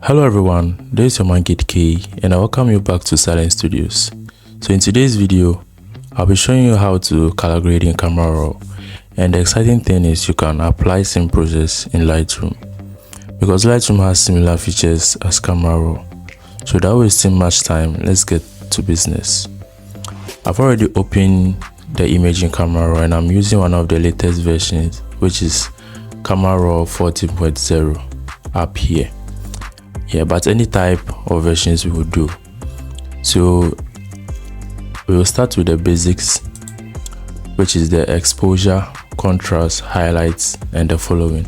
Hello everyone, this is your man Kid K and I welcome you back to Silent Studios. So in today's video, I'll be showing you how to color grade in Camera Raw, and the exciting thing is you can apply same process in Lightroom because Lightroom has similar features as Camera Raw. So without wasting much time, let's get to business. I've already opened the image in Camera Raw and I'm using one of the latest versions, which is Camera Raw 14.0 up here. Yeah, but any type of versions we will do. So we will start with the basics, which is the exposure, contrast, highlights, and the following.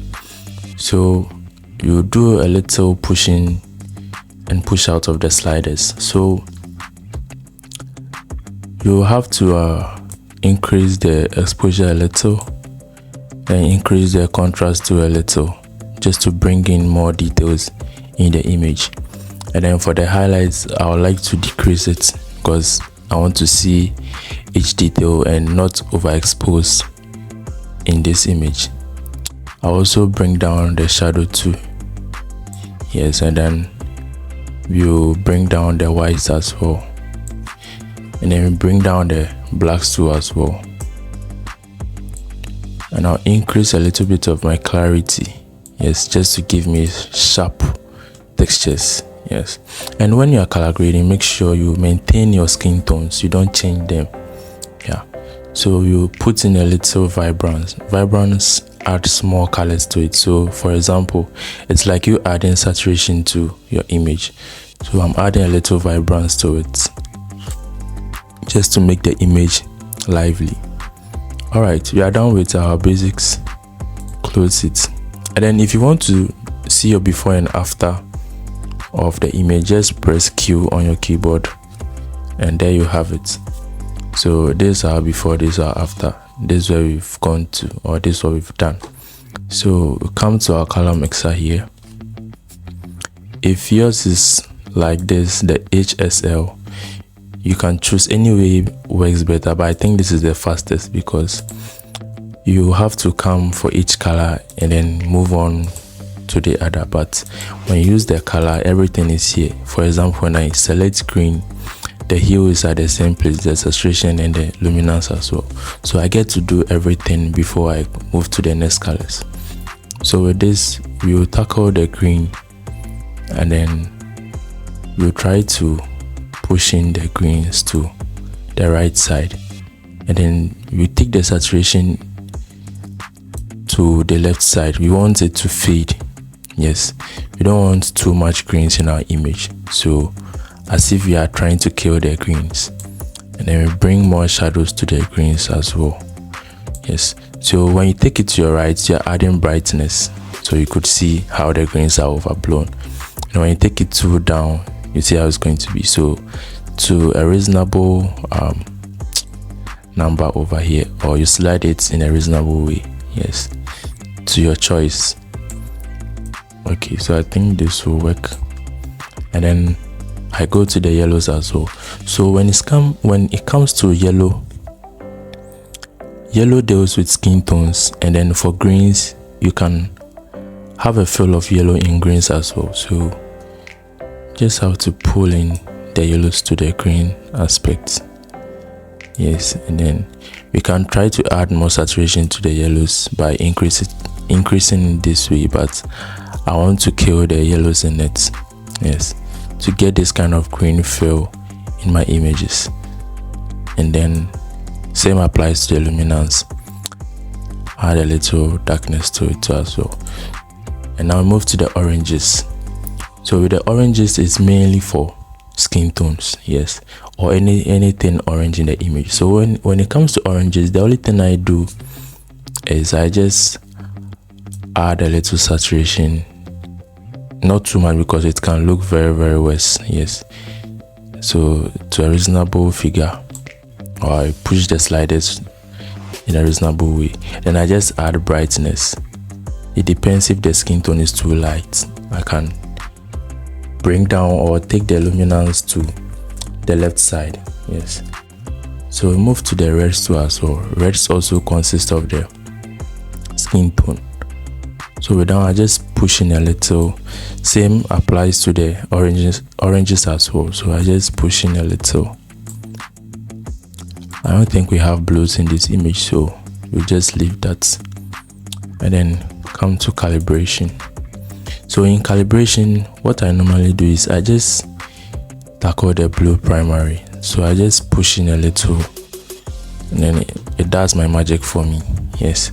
So you do a little pushing and push out of the sliders. So you have to increase the exposure a little and increase the contrast to a little, just to bring in more details in the image. And then for the highlights, I would like to decrease it because I want to see each detail and not overexpose in this image. I also bring down the shadow too. Yes, and then you bring down the whites as well, and then we bring down the blacks too as well. And I'll increase a little bit of my clarity, yes, just to give me sharp textures. Yes, and when you are color grading, make sure you maintain your skin tones, you don't change them. Yeah, so you put in a little vibrance adds more colors to it. So for example, it's like you adding saturation to your image, so I'm adding a little vibrance to it just to make the image lively. All right, we are done with our basics. Close it, and then if you want to see your before and after of the image, just press Q on your keyboard and there you have it. So this are before, this are after, this is where we've gone to, or this is what we've done. So we come to our color mixer here. If yours is like this, the HSL, you can choose any way works better, but I think this is the fastest because you have to come for each color and then move on to the other. But when you use the color, everything is here. For example, when I select green, the hue is at the same place, the saturation and the luminance as well. So I get to do everything before I move to the next colors. So with this, we will tackle the green and then we'll try to push in the greens to the right side, and then we take the saturation to the left side. We want it to fade. Yes, we don't want too much greens in our image, so as if we are trying to kill the greens. And then we bring more shadows to the greens as well. Yes, so when you take it to your right, you're adding brightness, so you could see how the greens are overblown. And when you take it too down, you see how it's going to be. So to a reasonable number over here, or you slide it in a reasonable way. Yes, to your choice. Okay, so I think this will work. And then I go to the yellows as well. So when it comes to yellow deals with skin tones, and then for greens you can have a feel of yellow in greens as well. So just have to pull in the yellows to the green aspect. Yes, and then we can try to add more saturation to the yellows by increasing this way, but I want to kill the yellows in it. Yes, to get this kind of green feel in my images. And then same applies to the luminance. Add a little darkness to it too as well. And now we move to the oranges. So with the oranges, it's mainly for skin tones, yes, or anything orange in the image. So when it comes to oranges, the only thing I do is I just add a little saturation, not too much because it can look very, very worse. Yes, so to a reasonable figure, or I push the sliders in a reasonable way. Then I just add brightness. It depends if the skin tone is too light, I can bring down or take the luminance to the left side. Yes, so we move to the reds too as well. Reds also consist of the skin tone. So with that, I just push in a little. Same applies to the oranges as well, so I just push in a little. I don't think we have blues in this image, so we'll just leave that and then come to calibration. So in calibration, what I normally do is I just tackle the blue primary, so I just push in a little and then it does my magic for me. Yes,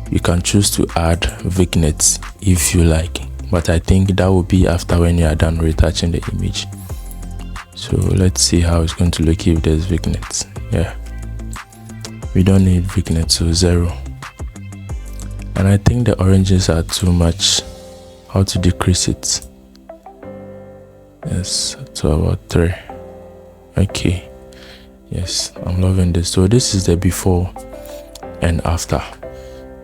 you can choose to add vignettes if you like, but I think that will be after when you are done retouching the image. So let's see how it's going to look if there's vignettes. Yeah, we don't need vignettes, so 0. And I think the oranges are too much. How to decrease it? Yes, to about 3. Okay, yes, I'm loving this. So this is the before and after,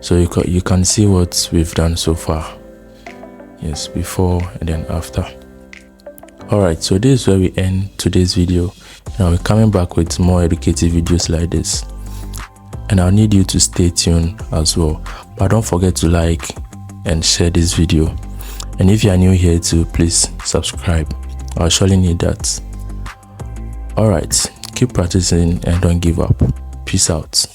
so you can see what we've done so far. Yes, before and then after. Alright, so this is where we end today's video. Now we're coming back with more educative videos like this, and I'll need you to stay tuned as well. But don't forget to like and share this video, and if you are new here too, please subscribe. I'll surely need that. Alright, keep practicing and don't give up. Peace out.